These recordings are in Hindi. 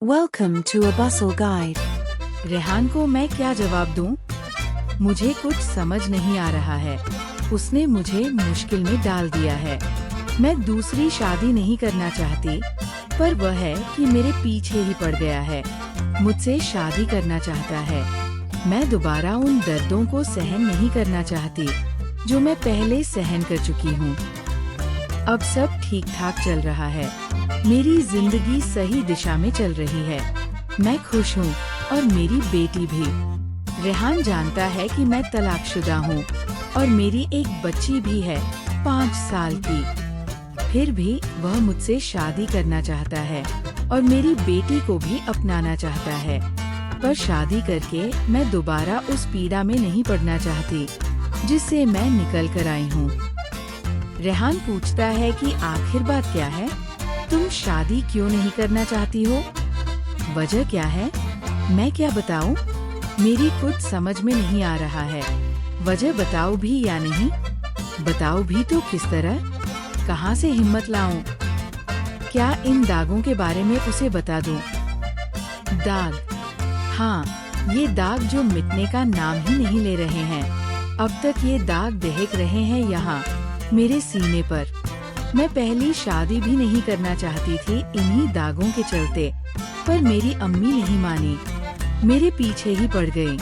Welcome to a bustle guide. Rehan को मैं क्या जवाब दूं? मुझे कुछ समझ नहीं आ रहा है। उसने मुझे मुश्किल में डाल दिया है। मैं दूसरी शादी नहीं करना चाहती, पर वह है कि मेरे पीछे ही पड़ गया है। मुझसे शादी करना चाहता है। मैं दोबारा उन दर्दों को सहन नहीं करना चाहती, जो मैं पहले सहन कर चुकी हूँ। अब सब ठीक ठाक चल रहा है। मेरी जिंदगी सही दिशा में चल रही है। मैं खुश हूँ और मेरी बेटी भी। रेहान जानता है कि मैं तलाकशुदा हूँ और मेरी एक बच्ची भी है, 5 साल की। फिर भी वह मुझसे शादी करना चाहता है और मेरी बेटी को भी अपनाना चाहता है। पर शादी करके मैं दोबारा उस पीड़ा में नहीं पड़ना चाहती, जिससे मैं निकल कर आई हूँ। रेहान पूछता है कि आखिर बात क्या है? तुम शादी क्यों नहीं करना चाहती हो? वजह क्या है? मैं क्या बताऊं? मेरी कुछ समझ में नहीं आ रहा है। वजह बताओ भी या नहीं? बताओ भी तो किस तरह? कहां से हिम्मत लाऊं? क्या इन दागों के बारे में उसे बता दूं? दाग, हाँ, ये दाग जो मिटने का नाम ही नहीं ले रहे हैं। अब तक ये दाग दहक रहे हैं यहाँ मेरे सीने पर। मैं पहली शादी भी नहीं करना चाहती थी इन्हीं दागों के चलते, पर मेरी अम्मी नहीं मानी, मेरे पीछे ही पड़ गई।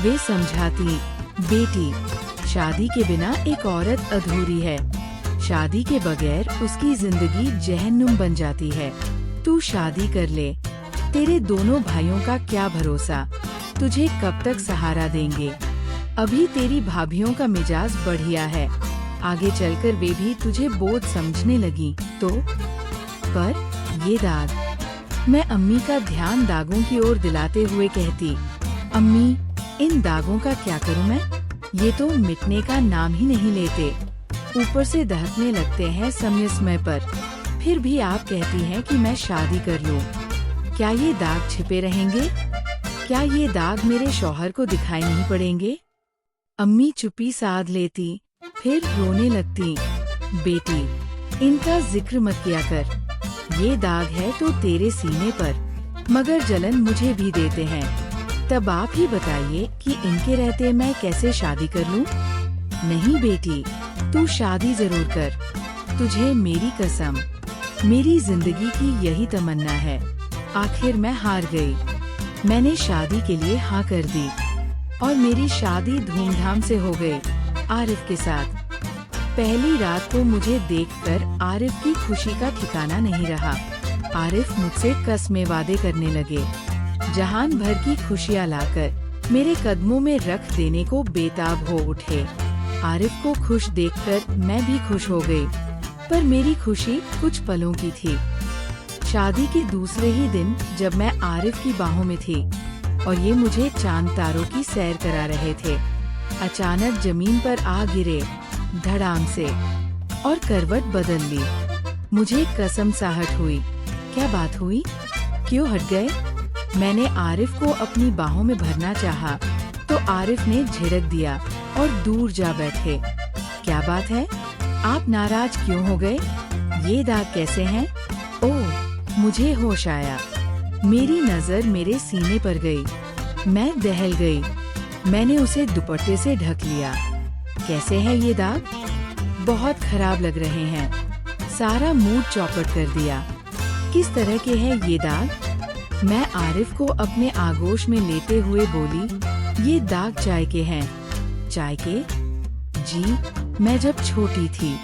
वे समझाती, बेटी, शादी के बिना एक औरत अधूरी है। शादी के बगैर उसकी जिंदगी जहन्नुम बन जाती है। तू शादी कर ले। तेरे दोनों भाइयों का क्या भरोसा, तुझे कब तक सहारा देंगे? अभी तेरी भाभियों का मिजाज बढ़िया है, आगे चलकर वे भी तुझे बोझ समझने लगी तो। पर ये दाग, मैं अम्मी का ध्यान दागों की ओर दिलाते हुए कहती, अम्मी, इन दागों का क्या करूं मैं? ये तो मिटने का नाम ही नहीं लेते, ऊपर से दहकने लगते हैं समय समय पर। फिर भी आप कहती हैं कि मैं शादी कर लूं। क्या ये दाग छिपे रहेंगे? क्या ये दाग मेरे शौहर को दिखाई नहीं पड़ेंगे? अम्मी चुप्पी साध लेती, फिर रोने लगती, बेटी, इनका जिक्र मत किया कर। ये दाग है तो तेरे सीने पर, मगर जलन मुझे भी देते हैं। तब आप ही बताइए कि इनके रहते मैं कैसे शादी कर लूं? नहीं बेटी, तू शादी जरूर कर। तुझे मेरी कसम, मेरी जिंदगी की यही तमन्ना है। आखिर मैं हार गई। मैंने शादी के लिए हाँ कर दी और मेरी शादी धूमधाम से हो गई आरिफ के साथ। पहली रात को मुझे देखकर आरिफ की खुशी का ठिकाना नहीं रहा। आरिफ मुझसे कसमें वादे करने लगे, जहान भर की खुशियाँ लाकर मेरे कदमों में रख देने को बेताब हो उठे। आरिफ को खुश देखकर मैं भी खुश हो गई, पर मेरी खुशी कुछ पलों की थी। शादी के दूसरे ही दिन जब मैं आरिफ की बाहों में थी और ये मुझे चांद तारों की सैर करा रहे थे, अचानक जमीन पर आ गिरे धड़ाम से और करवट बदल ली। मुझे कसम साहट हुई। क्या बात हुई? क्यों हट गए? मैंने आरिफ को अपनी बाहों में भरना चाहा तो आरिफ ने झिड़क दिया और दूर जा बैठे। क्या बात है? आप नाराज क्यों हो गए? ये दाग कैसे हैं? ओह, मुझे होश आया। मेरी नजर मेरे सीने पर गई। मैं दहल गई। मैंने उसे दुपट्टे से ढक लिया। कैसे है ये दाग? बहुत खराब लग रहे हैं। सारा मूड चौपट कर दिया। किस तरह के हैं ये दाग? मैं आरिफ को अपने आगोश में लेते हुए बोली, ये दाग चाय के हैं। चाय के? जी, मैं जब छोटी थी,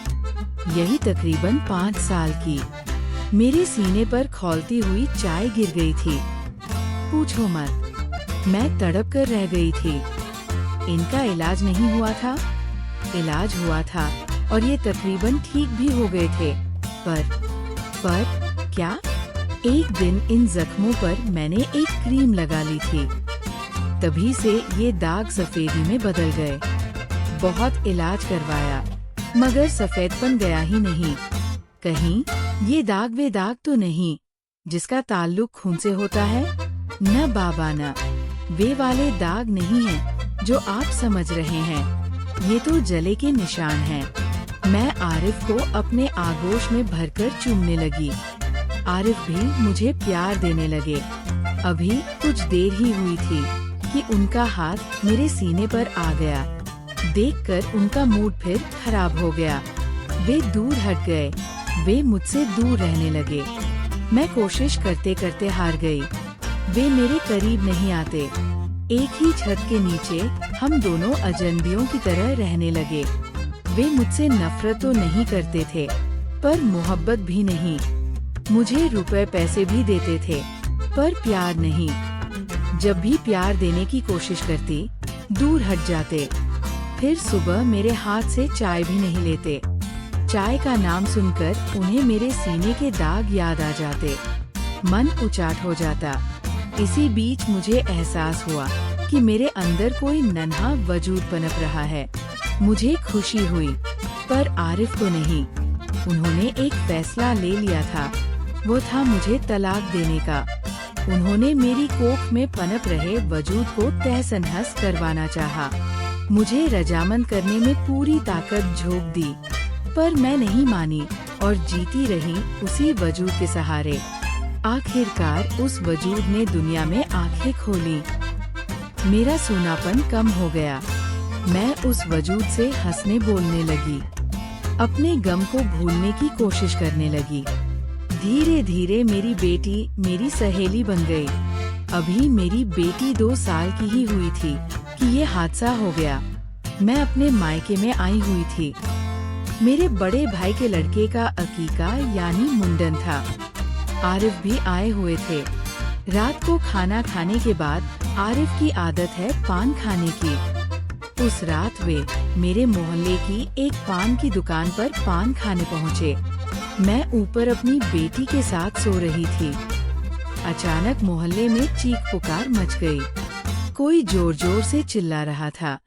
यही तकरीबन 5 साल की, मेरे सीने पर खौलती हुई चाय गिर गई थी। पूछो मत, मैं तड़प कर रह गई थी। इनका इलाज नहीं हुआ था? इलाज हुआ था और ये तकरीबन ठीक भी हो गए थे। पर क्या? एक दिन इन जख्मों पर मैंने एक क्रीम लगा ली थी। तभी से ये दाग सफेदी में बदल गए। बहुत इलाज करवाया, मगर सफेदपन गया ही नहीं। कहीं ये दाग वे दाग तो नहीं जिसका ताल्लुक खून से होता है? न बाबा न, वे वाले दाग नहीं हैं जो आप समझ रहे हैं। ये तो जले के निशान हैं। मैं आरिफ को अपने आगोश में भरकर चूमने लगी। आरिफ भी मुझे प्यार देने लगे। अभी कुछ देर ही हुई थी कि उनका हाथ मेरे सीने पर आ गया। देखकर उनका मूड फिर खराब हो गया। वे दूर हट गए। वे मुझसे दूर रहने लगे। मैं कोशिश करते करते हार गई। वे मेरे करीब नहीं आते। एक ही छत के नीचे हम दोनों अजनबियों की तरह रहने लगे। वे मुझसे नफरत तो नहीं करते थे, पर मोहब्बत भी नहीं। मुझे रुपए पैसे भी देते थे, पर प्यार नहीं। जब भी प्यार देने की कोशिश करती, दूर हट जाते। फिर सुबह मेरे हाथ से चाय भी नहीं लेते। चाय का नाम सुनकर उन्हें मेरे सीने के दाग याद आ जाते। मन उचाट हो जाता। इसी बीच मुझे एहसास हुआ कि मेरे अंदर कोई नन्हा वजूद पनप रहा है। मुझे खुशी हुई, पर आरिफ को नहीं। उन्होंने एक फैसला ले लिया था। वो था मुझे तलाक देने का। उन्होंने मेरी कोख में पनप रहे वजूद को तहस नहस करवाना चाहा। मुझे रजामंद करने में पूरी ताकत झोंक दी, पर मैं नहीं मानी और जीती रही उसी वजूद के सहारे। आखिरकार उस वजूद ने दुनिया में आंखें खोली। मेरा सूनापन कम हो गया। मैं उस वजूद से हंसने बोलने लगी। अपने गम को भूलने की कोशिश करने लगी। धीरे धीरे मेरी बेटी मेरी सहेली बन गई। अभी मेरी बेटी 2 साल की ही हुई थी कि ये हादसा हो गया। मैं अपने मायके में आई हुई थी। मेरे बड़े भाई के लड़के का अकीका यानी मुंडन था। आरिफ भी आए हुए थे। रात को खाना खाने के बाद आरिफ की आदत है पान खाने की। उस रात वे मेरे मोहल्ले की एक पान की दुकान पर पान खाने पहुँचे। मैं ऊपर अपनी बेटी के साथ सो रही थी। अचानक मोहल्ले में चीख पुकार मच गई। कोई जोर जोर से चिल्ला रहा था।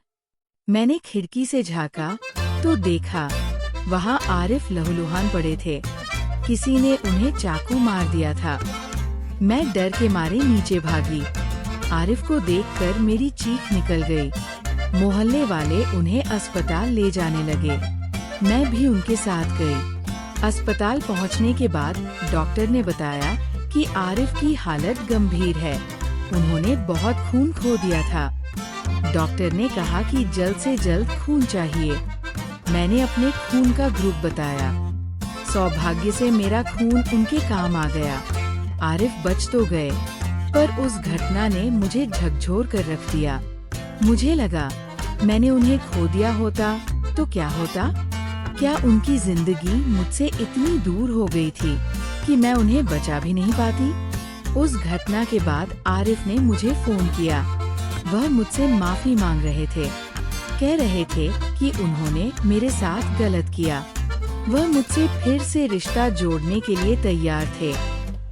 मैंने खिड़की से झांका तो देखा वहाँ आरिफ लहूलुहान पड़े थे। किसी ने उन्हें चाकू मार दिया था। मैं डर के मारे नीचे भागी। आरिफ को देखकर मेरी चीख निकल गई। मोहल्ले वाले उन्हें अस्पताल ले जाने लगे। मैं भी उनके साथ गई। अस्पताल पहुंचने के बाद डॉक्टर ने बताया कि आरिफ की हालत गंभीर है। उन्होंने बहुत खून खो दिया था। डॉक्टर ने कहा कि जल्द से जल्द खून चाहिए। मैंने अपने खून का ग्रुप बताया। सौभाग्य से मेरा खून उनके काम आ गया। आरिफ बच तो गए, पर उस घटना ने मुझे झकझोर कर रख दिया। मुझे लगा मैंने उन्हें खो दिया होता तो क्या होता? क्या उनकी जिंदगी मुझसे इतनी दूर हो गई थी कि मैं उन्हें बचा भी नहीं पाती? उस घटना के बाद आरिफ ने मुझे फोन किया। वह मुझसे माफी मांग रहे थे। कह रहे थे कि उन्होंने मेरे साथ गलत किया। वह मुझसे फिर से रिश्ता जोड़ने के लिए तैयार थे,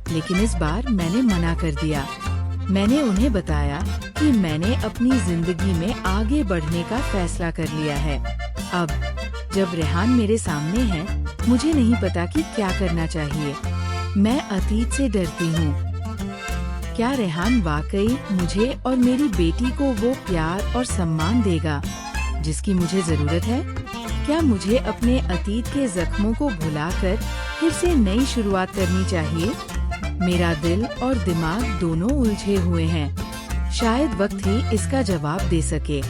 लेकिन इस बार मैंने मना कर दिया। मैंने उन्हें बताया कि मैंने अपनी जिंदगी में आगे बढ़ने का फैसला कर लिया है। अब जब रेहान मेरे सामने है, मुझे नहीं पता कि क्या करना चाहिए। मैं अतीत से डरती हूँ। क्या रेहान वाकई मुझे और मेरी बेटी को वो प्यार और सम्मान देगा जिसकी मुझे जरूरत है? क्या मुझे अपने अतीत के जख्मों को भुलाकर फिर से नई शुरुआत करनी चाहिए? मेरा दिल और दिमाग दोनों उलझे हुए हैं। शायद वक्त ही इसका जवाब दे सके।